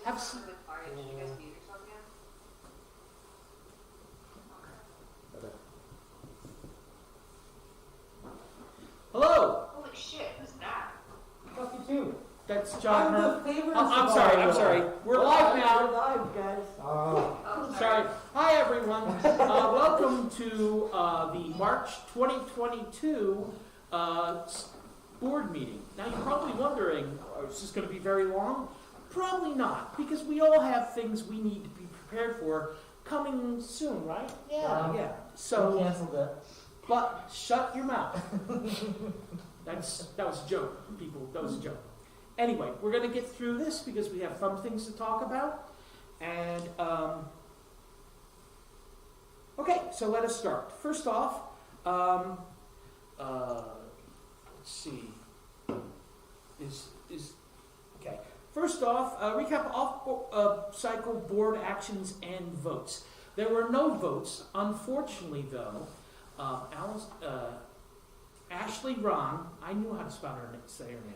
Have some. Should you guys mute yourself again? Hello. Holy shit, who's that? Fuck you too. That's John. I'm the favorite. I'm sorry. We're live now. We're live, guys. Oh, Sorry. Hi, everyone. Welcome to the March 2022 board meeting. Now, you're probably wondering, is this going to be very long? Probably not, because we all have things we need to be prepared for coming soon, right? Yeah. So, Canceled it. but shut your mouth. That was a joke, people. That was a joke. Anyway, we're going to get through this because we have fun things to talk about. And, okay, so let us start. First off, let's see. Okay. First off, recap off-cycle board actions and votes. There were no votes. Unfortunately, though, Ashley Ron, I knew how to say her name,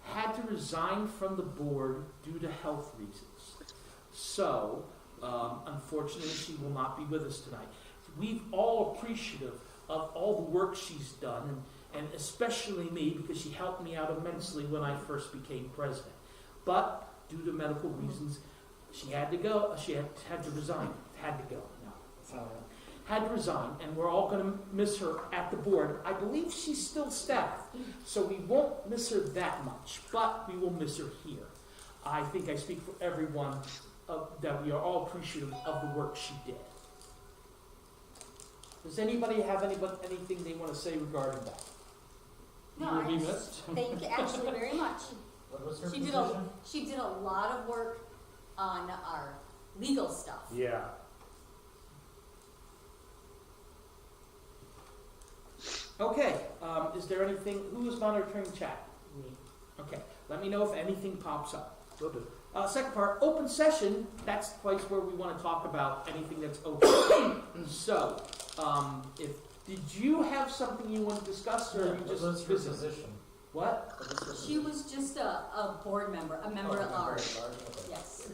had to resign from the board due to health reasons. So, unfortunately, she will not be with us tonight. We've all appreciative of all the work she's done, and especially me, because she helped me out immensely when I first became president. But due to medical reasons, she had to go. She had to resign. Had to go. No, that's not it. Had to resign, and we're all going to miss her at the board. I believe she's still staff, so we won't miss her that much, but we will miss her here. I think I speak for everyone that we are all appreciative of the work she did. Does anybody have anything they want to say regarding that? No, You will be I missed. thank Ashley very much. What was her She position? did a lot of work on our legal stuff. Yeah. Okay, is there anything, who is monitoring chat? Me. Okay, let me know if anything pops up. Will do. Second part, open session, that's the place where we want to talk about anything that's open. So, did you have something you want to discuss, or are you just What was her visiting? position? What? What was her She position? was just a board member, a member at large. Okay. Yes.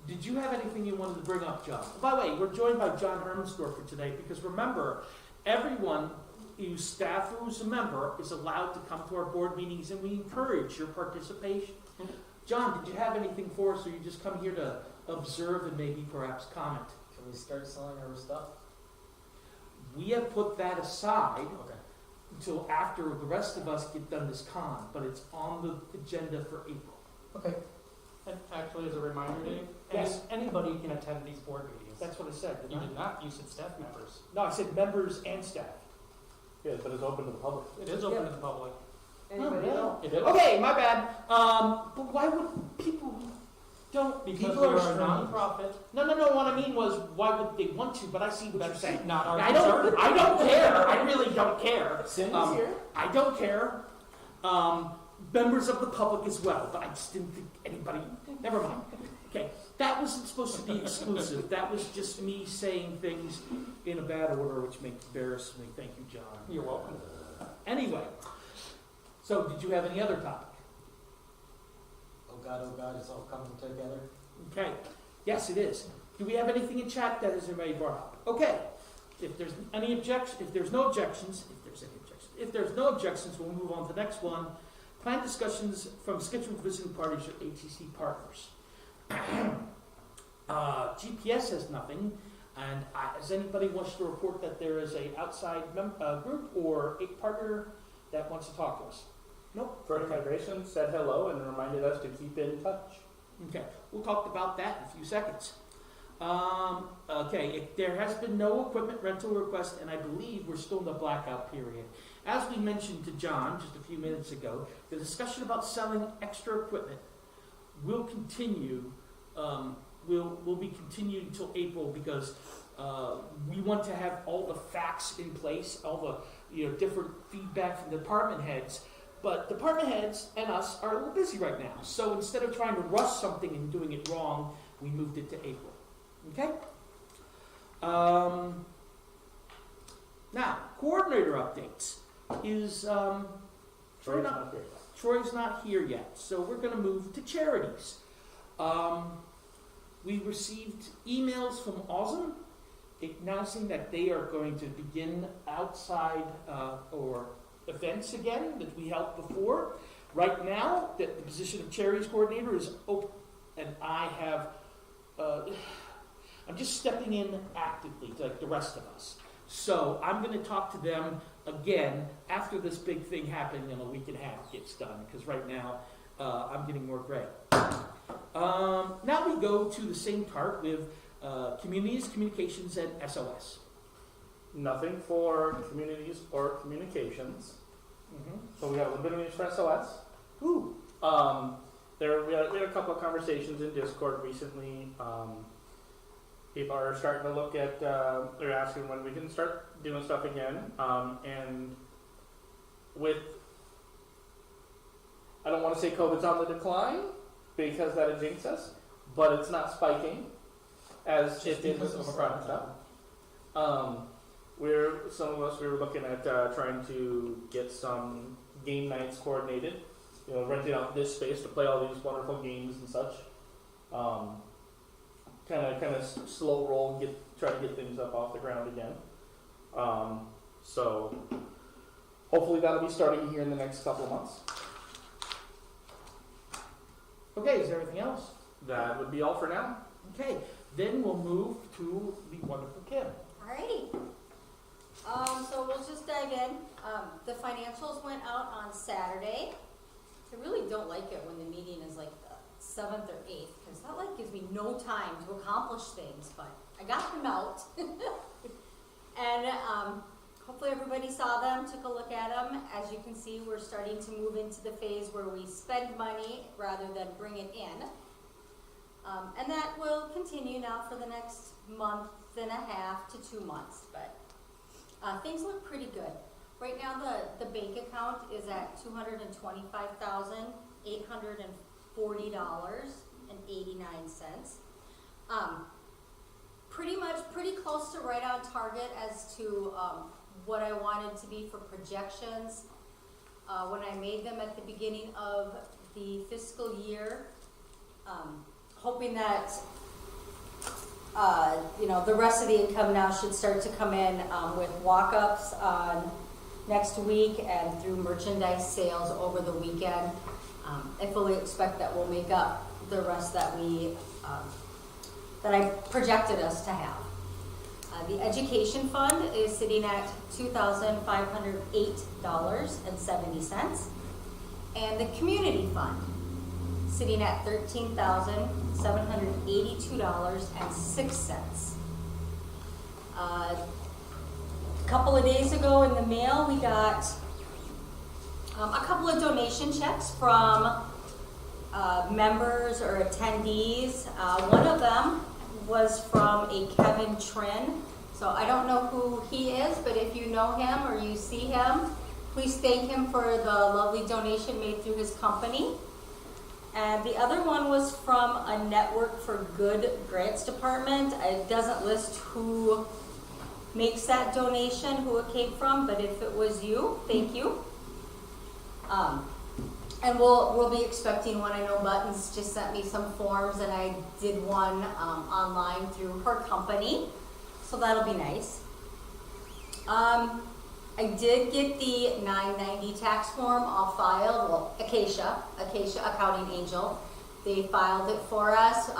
Did you have anything you wanted to bring up, John? By the way, we're joined by John Hermsdorfer today, because remember, everyone whose staff who's a member is allowed to come to our board meetings, and we encourage your participation. John, did you have anything for us, or you just come here to observe and maybe perhaps comment? Can we start selling our stuff? We have put that aside Okay. until after the rest of us get done this con, but it's on the agenda for April. Okay. And actually, as a reminder, Dave, Yes. anybody can attend these board meetings. That's what I said, You didn't I? did not, you said staff members. No, I said members and staff. Yeah, but it's open to the public. It is open to the public. Anybody else? It is. Okay, my bad. But why would people who don't? Because people we are are a strange. nonprofit. No. What I mean was, why would they want to? But I see what you're That's saying. not our I concern. don't care. I really don't care. Cindy's here? I don't care. Members of the public as well, but I just didn't think anybody. Never mind. Okay, that wasn't supposed to be exclusive. That was just me saying things in a bad order, which embarrasses me. Thank you, John. You're welcome. Anyway, so did you have any other topic? Oh God, it's all coming together. Okay. Yes, it is. Do we have anything in chat that has already brought up? Okay. If there's any if there's no objections, we'll move on to the next one. Planned discussions from scheduled visiting parties or ATC partners. GPS has nothing, and does anybody wants to report that there is a outside group or a partner that wants to talk to us? Nope. First Migration said hello and reminded us to keep in touch. Okay, we'll talk about that in a few seconds. Okay, there has been no equipment rental request, and I believe we're still in the blackout period. As we mentioned to John just a few minutes ago, the discussion about selling extra equipment will continue. Will be continued until April, because we want to have all the facts in place, all the different feedback from department heads. But department heads and us are a little busy right now. So instead of trying to rush something and doing it wrong, we moved it to April. Okay? Now, coordinator updates is Troy's not here. Troy's not here yet, so we're going to move to charities. We received emails from Awesome announcing that they are going to begin outside or events again that we helped before. Right now, the position of Charities Coordinator is open, and I have, I'm just stepping in actively, like the rest of us. So I'm going to talk to them again after this big thing happening in a week and a half gets done, because right now I'm getting more gray. Now we go to the same part with communities, communications, and SOS. Nothing for communities or communications. So we have a little bit of news for SOS. Ooh. We had a couple of conversations in Discord recently. People are starting to look at, they're asking when we can start doing stuff again. And with, I don't want to say COVID's on the decline because that would jinx us, but it's not spiking as it did with Omicron and stuff. Some of us, we were looking at trying to get some game nights coordinated, renting out this space to play all these wonderful games and such. Kind of slow roll, try to get things up off the ground again. So hopefully that'll be starting here in the next couple of months. Okay, is there anything else? That would be all for now. Okay, then we'll move to the wonderful Kim. Alrighty. So we'll just dive in. The financials went out on Saturday. I really don't like it when the meeting is like the 7th or 8th, because that like gives me no time to accomplish things, but I got them out. And hopefully everybody saw them, took a look at them. As you can see, we're starting to move into the phase where we spend money rather than bring it in. And that will continue now for the next month and a half to 2 months, but things look pretty good. Right now the bank account is at $225,840.89. Pretty close to right on target as to what I wanted to be for projections when I made them at the beginning of the fiscal year, hoping that the rest of the income now should start to come in with walk-ups on next week and through merchandise sales over the weekend. I fully expect that we'll make up the rest that I projected us to have. The education fund is sitting at $2,508.70, and the community fund sitting at $13,782.06. A couple of days ago in the mail, we got a couple of donation checks from members or attendees. One of them was from a Kevin Trin. So I don't know who he is, but if you know him or you see him, please thank him for the lovely donation made through his company. And the other one was from a Network for Good grants department. It doesn't list who makes that donation, who it came from, but if it was you, thank you. And we'll be expecting one. I know Buttons just sent me some forms, and I did one online through her company, so that'll be nice. I did get the 990 tax form all filed. Well, Acacia Accounting Angel, they filed it for us.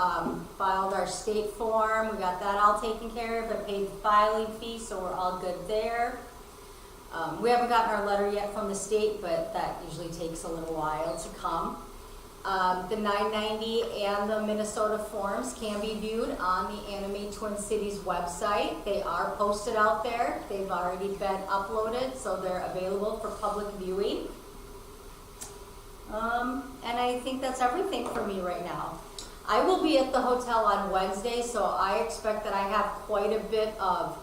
Filed our state form. We got that all taken care of. I paid the filing fee, so we're all good there. We haven't gotten our letter yet from the state, but that usually takes a little while to come. The 990 and the Minnesota forms can be viewed on the Anime Twin Cities website. They are posted out there. They've already been uploaded, so they're available for public viewing. And I think that's everything for me right now. I will be at the hotel on Wednesday, so I expect that I have quite a bit of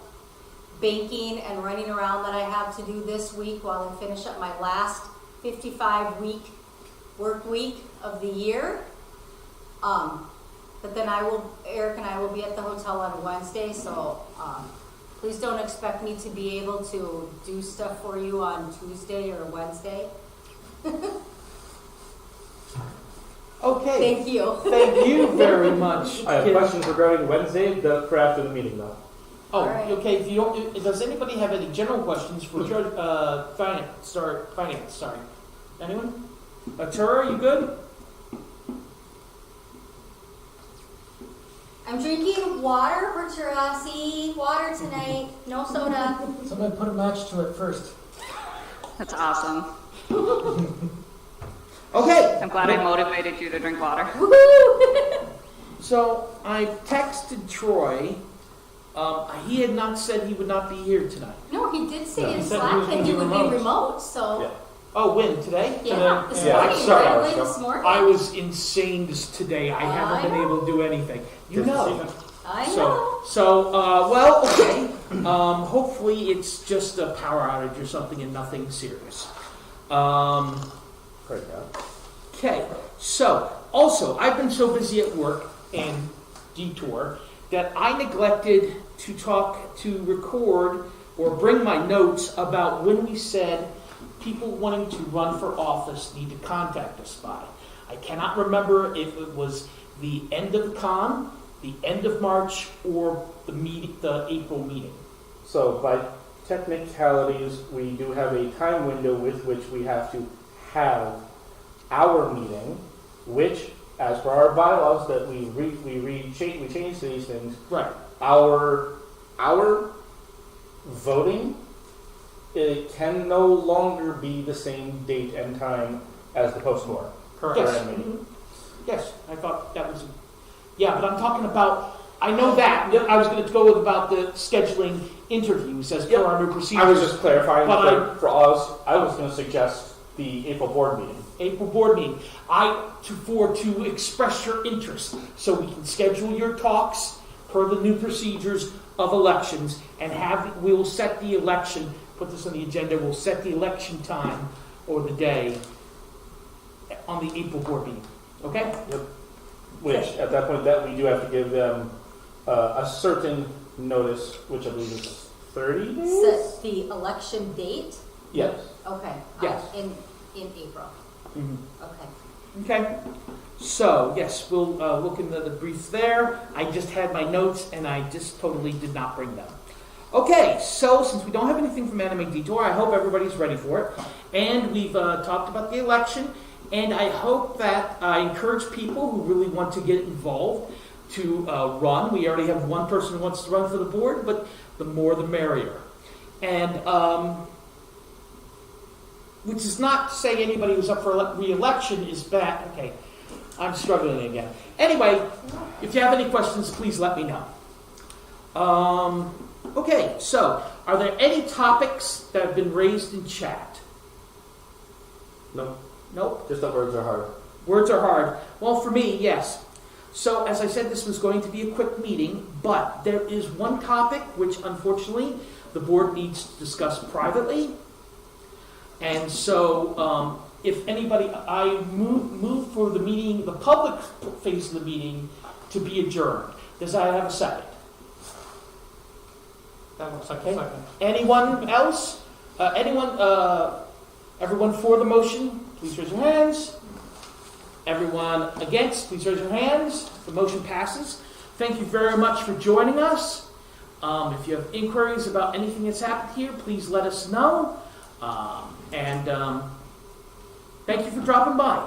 banking and running around that I have to do this week while I finish up my last 55-week work week of the year. But then Eric and I will be at the hotel on Wednesday, so please don't expect me to be able to do stuff for you on Tuesday or Wednesday. Okay, Thank you. thank you very much. I have Kim. questions regarding Wednesday, for after the meeting though. Oh, Alright. okay, if you don't, does anybody have any general questions for finance, sorry. Anyone? Tura, you good? I'm drinking water for Terasi. Water tonight. No soda. Somebody put a match to it first. That's awesome. Okay. I'm glad I motivated you to drink water. Woohoo! So I texted Troy. He had not said he would not be here tonight. No, he did say No, in he said he Slack was that gonna he be would remote. be remote, so. Yeah. Oh, when? Today? Yeah, this Yeah, morning, sorry, right I away was this morning. I was insane today. I haven't been able to do anything. You Just know. I know. Well, okay. Hopefully it's just a power outage or something and nothing serious. Right now. Okay, so also I've been so busy at work and detour that I neglected to record or bring my notes about when we said people wanting to run for office need to contact us by. I cannot remember if it was the end of the con, the end of March, or the April meeting. So by technicalities, we do have a time window with which we have to have our meeting, which, as per our bylaws that we change these things, Right. our voting, it can no longer be the same date and time as the post-war. Correct. Yes. Correct. Mhm. Yes, I thought that was. Yeah, but I'm talking about. I know that. I was going to go with about the scheduling interviews as per Yep. our new procedures. I was just clarifying But for us. I was going to suggest the April board meeting. April board meeting. To express your interest, so we can schedule your talks per the new procedures of elections, and we'll set the election. Put this on the agenda. We'll set the election time or the day on the April board meeting. Okay. Which, at that point, that we do have to give them a certain notice, which I believe is 30 days? Set the election date? Yes. Okay. Yes. In April. Mhm. Okay. Okay, so yes, we'll look into the briefs there. I just had my notes and I just totally did not bring them. Okay, so since we don't have anything from Anime Detour, I hope everybody's ready for it. And we've talked about the election, and I hope that I encourage people who really want to get involved to run. We already have one person who wants to run for the board, but the more the merrier. And which is not to say anybody who's up for re-election is bad. Okay, I'm struggling again. Anyway, if you have any questions, please let me know. Okay, so are there any topics that have been raised in chat? No, Nope. just that words are hard. Words are hard. Well, for me, yes. So, as I said, this was going to be a quick meeting, but there is one topic which, unfortunately, the board needs to discuss privately. And so, if anybody, I move for the meeting, the public phase of the meeting, to be adjourned. Does I have a second? That looks like Okay. a second. Anyone else? Everyone for the motion, please raise your hands. Everyone against, please raise your hands. The motion passes. Thank you very much for joining us. If you have inquiries about anything that's happened here, please let us know. And thank you for dropping by.